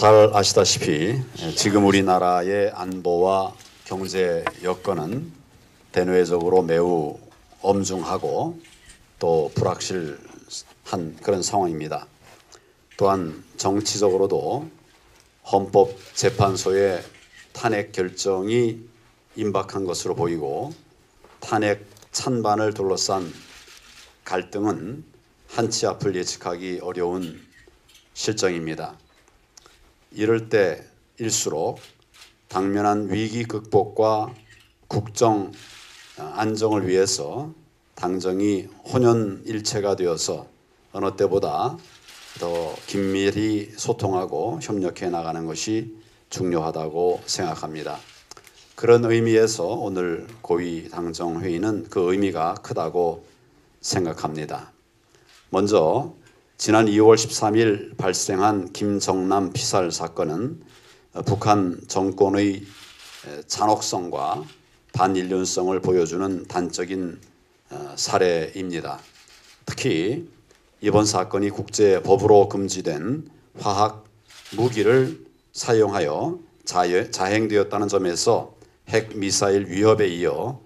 잘 아시다시피 지금 우리나라의 안보와 경제 여건은 대내적으로 매우 엄중하고 또 불확실한 그런 상황입니다. 또한 정치적으로도 헌법재판소의 탄핵 결정이 임박한 것으로 보이고 탄핵 찬반을 둘러싼 갈등은 한치 앞을 예측하기 어려운 실정입니다. 이럴 때일수록 당면한 위기 극복과 국정 안정을 위해서 당정이 혼연일체가 되어서 어느 때보다 더 긴밀히 소통하고 협력해 나가는 것이 중요하다고 생각합니다. 그런 의미에서 오늘 고위 당정회의는 그 의미가 크다고 생각합니다. 먼저 지난 2월 13일 발생한 김정남 피살 사건은 북한 정권의 잔혹성과 반인륜성을 보여주는 단적인 사례입니다. 특히 이번 사건이 국제법으로 금지된 화학 무기를 사용하여 자행되었다는 점에서 핵미사일 위협에 이어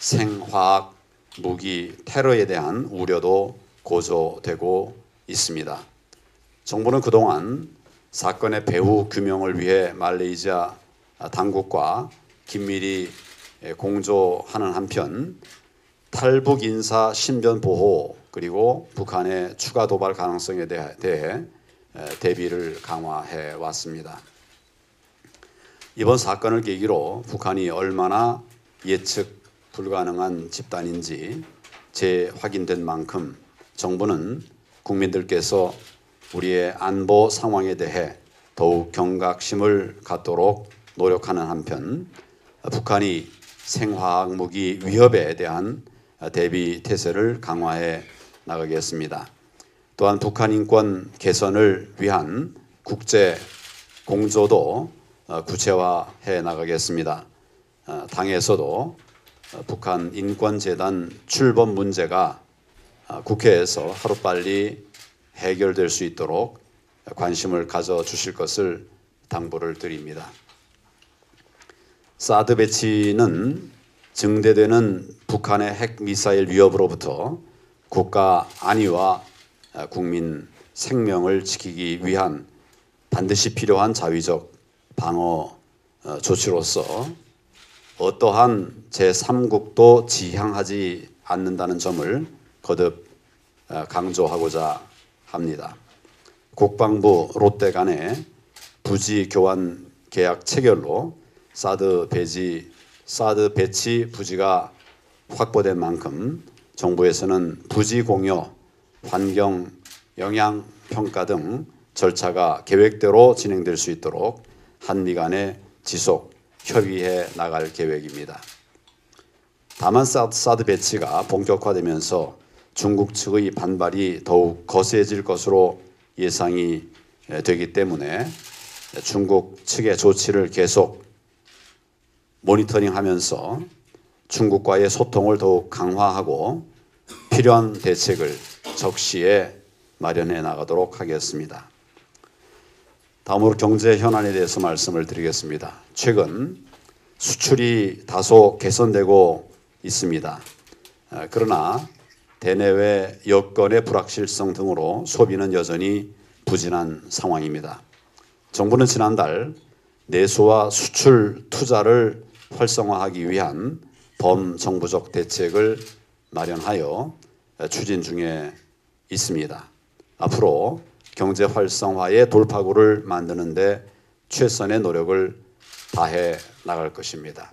생화학 무기 테러에 대한 우려도 고조되고 있습니다. 정부는 그동안 사건의 배후 규명을 위해 말레이시아 당국과 긴밀히 공조하는 한편 탈북 인사 신변 보호 그리고 북한의 추가 도발 가능성에 대해 대비를 강화해 왔습니다. 이번 사건을 계기로 북한이 얼마나 예측 불가능한 집단인지 재확인된 만큼 정부는 국민들께서 우리의 안보 상황에 대해 더욱 경각심을 갖도록 노력하는 한편 북한이 생화학 무기 위협에 대한 대비 태세를 강화해 나가겠습니다. 또한 북한 인권 개선을 위한 국제 공조도 구체화해 나가겠습니다. 당에서도 북한 인권재단 출범 문제가 국회에서 하루빨리 해결될 수 있도록 관심을 가져주실 것을 당부를 드립니다. 사드 배치는 증대되는 북한의 핵미사일 위협으로부터 국가 안위와 국민 생명을 지키기 위한 반드시 필요한 자위적 방어 조치로서 어떠한 제3국도 지향하지 않는다는 점을 거듭 강조하고자 합니다. 국방부 롯데 간의 부지 교환 계약 체결로 사드 배치 부지가 확보된 만큼 정부에서는 부지 공여, 환경 영향 평가 등 절차가 계획대로 진행될 수 있도록 한미 간에 지속 협의해 나갈 계획입니다. 다만 사드 배치가 본격화되면서 중국 측의 반발이 더욱 거세질 것으로 예상이 되기 때문에 중국 측의 조치를 계속 모니터링하면서 중국과의 소통을 더욱 강화하고 필요한 대책을 적시에 마련해 나가도록 하겠습니다. 다음으로 경제 현안에 대해서 말씀을 드리겠습니다. 최근 수출이 다소 개선되고 있습니다. 그러나 대내외 여건의 불확실성 등으로 소비는 여전히 부진한 상황입니다. 정부는 지난달 내수와 수출 투자를 활성화하기 위한 범정부적 대책을 마련하여 추진 중에 있습니다. 앞으로 경제 활성화의 돌파구를 만드는 데 최선의 노력을 다해 나갈 것입니다.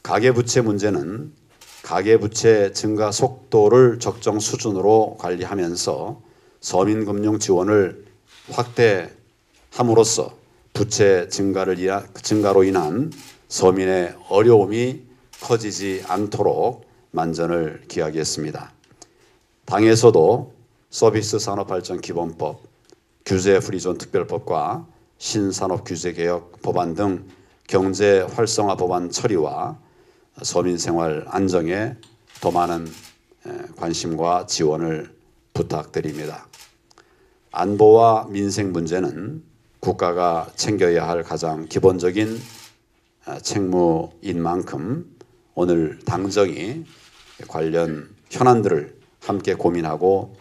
가계부채 문제는 가계부채 증가 속도를 적정 수준으로 관리하면서 서민금융 지원을 확대함으로써 부채 증가로 인한 서민의 어려움이 커지지 않도록 만전을 기하겠습니다. 당에서도 서비스산업발전기본법, 규제프리존 특별법과 신산업규제개혁 법안 등 경제 활성화 법안 처리와 서민생활 안정에 더 많은 관심과 지원을 부탁드립니다. 안보와 민생 문제는 국가가 챙겨야 할 가장 기본적인 책무인 만큼 오늘 당정이 관련 현안들을 함께 고민하고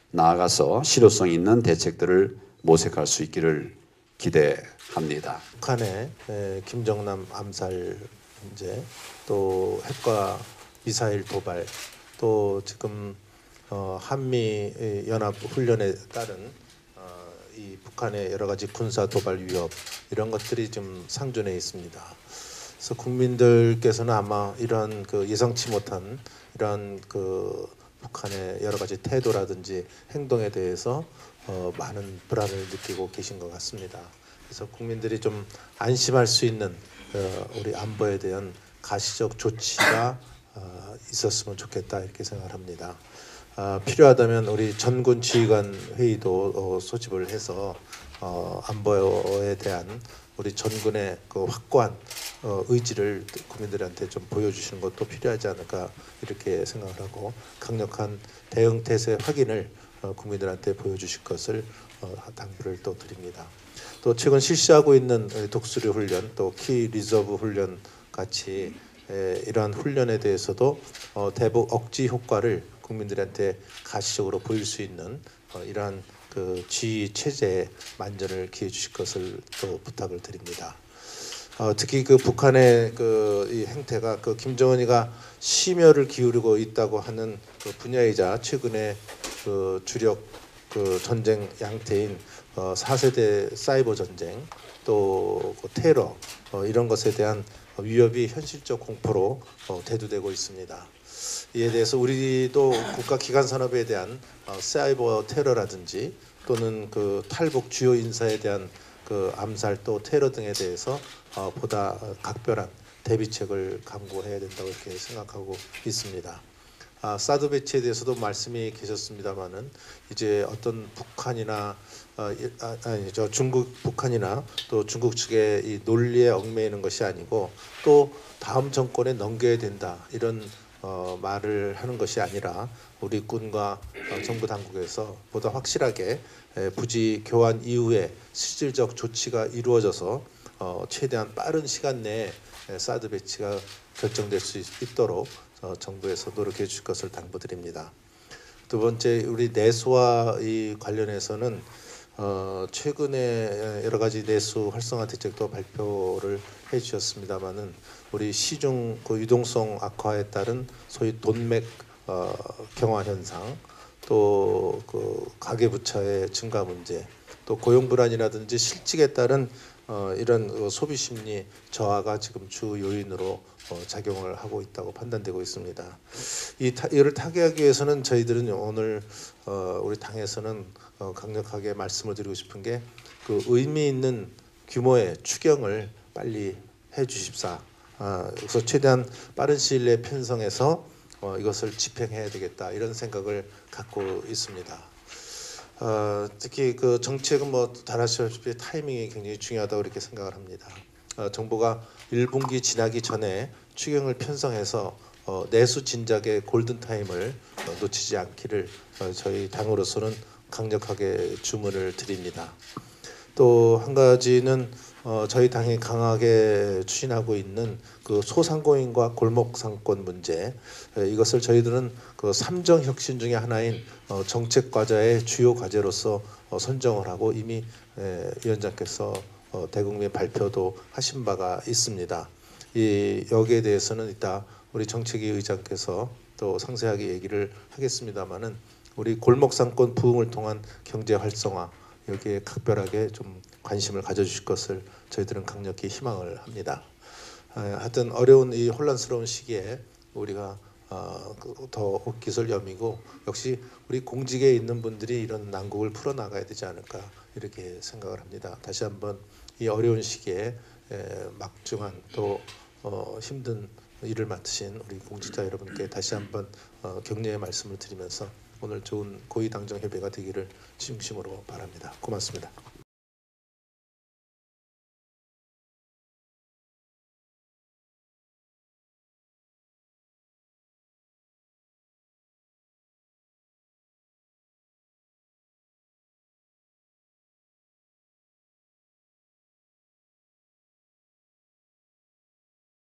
나아가서 실효성 있는 대책들을 모색할 수 있기를 기대합니다. 북한의 김정남 암살 문제, 또 핵과 미사일 도발, 또 지금 한미 연합 훈련에 따른 이 북한의 여러 가지 군사 도발 위협, 이런 것들이 좀 상존해 있습니다. 그래서 국민들께서는 아마 이런 그 예상치 못한 이런 그 북한의 여러 가지 태도라든지 행동에 대해서 많은 불안을 느끼고 계신 것 같습니다. 그래서 국민들이 좀 안심할 수 있는 우리 안보에 대한 가시적 조치가 있었으면 좋겠다, 이렇게 생각을 합니다. 필요하다면 우리 전군 지휘관 회의도 소집을 해서 안보에 대한 우리 전군의 그 확고한 의지를 국민들한테 좀 보여주시는 것도 필요하지 않을까, 이렇게 생각을 하고, 강력한 대응 태세 확인을 국민들한테 보여주실 것을 당부를 또 드립니다. 또 최근 실시하고 있는 독수리 훈련, 또 키 리저브 훈련 같이 이러한 훈련에 대해서도 대북 억지 효과를 국민들한테 가시적으로 보일 수 있는 이러한 그 지휘 체제에 만전을 기해 주실 것을 또 부탁을 드립니다. 특히 그 북한의 그 이 행태가 그 김정은이가 심혈을 기울이고 있다고 하는 그 분야이자 최근에 그 주력 그 전쟁 양태인 4세대 사이버 전쟁, 또 그 테러, 이런 것에 대한 위협이 현실적 공포로 대두되고 있습니다. 이에 대해서 우리도 국가 기관 산업에 대한 사이버 테러라든지 또는 그 탈북 주요 인사에 대한 그 암살 또 테러 등에 대해서 보다 각별한 대비책을 강구해야 된다고 이렇게 생각하고 있습니다. 사드 배치에 대해서도 말씀이 계셨습니다만은 이제 어떤 북한이나 중국 북한이나 또 중국 측의 이 논리에 얽매이는 것이 아니고 또 다음 정권에 넘겨야 된다, 이런 말을 하는 것이 아니라 우리 군과 정부 당국에서 보다 확실하게 부지 교환 이후에 실질적 조치가 이루어져서 최대한 빠른 시간 내에 사드 배치가 결정될 수 있도록 정부에서 노력해 주실 것을 당부드립니다. 두 번째, 우리 내수와 이 관련해서는 최근에 여러 가지 내수 활성화 대책도 발표를 해주셨습니다만은 우리 시중 그 유동성 악화에 따른 소위 돈맥 경화 현상, 또 그 가계부채의 증가 문제, 또 고용 불안이라든지 실직에 따른 이런 소비 심리 저하가 지금 주 요인으로 작용을 하고 있다고 판단되고 있습니다. 이를 타개하기 위해서는 저희들은 오늘 우리 당에서는 강력하게 말씀을 드리고 싶은 게 그 의미 있는 규모의 추경을 빨리 해주십사. 그래서 최대한 빠른 시일 내에 편성해서 이것을 집행해야 되겠다, 이런 생각을 갖고 있습니다. 특히 그 정책은 뭐 잘 아시다시피 타이밍이 굉장히 중요하다고 이렇게 생각을 합니다. 정부가 1분기 지나기 전에 추경을 편성해서 내수 진작의 골든 타임을 놓치지 않기를 저희 당으로서는 강력하게 주문을 드립니다. 또 한 가지는 저희 당이 강하게 추진하고 있는 그 소상공인과 골목상권 문제, 이것을 저희들은 그 삼정 혁신 중에 하나인 정책 과제의 주요 과제로서 선정을 하고 이미 위원장께서 대국민 발표도 하신 바가 있습니다. 여기에 대해서는 이따 우리 정책위 의장께서 또 상세하게 얘기를 하겠습니다만은 우리 골목상권 부흥을 통한 경제 활성화, 여기에 각별하게 좀 관심을 가져주실 것을 저희들은 강력히 희망을 합니다. 하여튼 어려운 이 혼란스러운 시기에 우리가 더 옷깃을여미고 역시 우리 공직에 있는 분들이 이런 난국을 풀어나가야 되지 않을까, 이렇게 생각을 합니다. 다시 한번 이 어려운 시기에 막중한 또 힘든 일을 맡으신 우리 공직자 여러분께 다시 한번 격려의 말씀을 드리면서 오늘 좋은 고위당정 협의가 되기를 진심으로 바랍니다. 고맙습니다.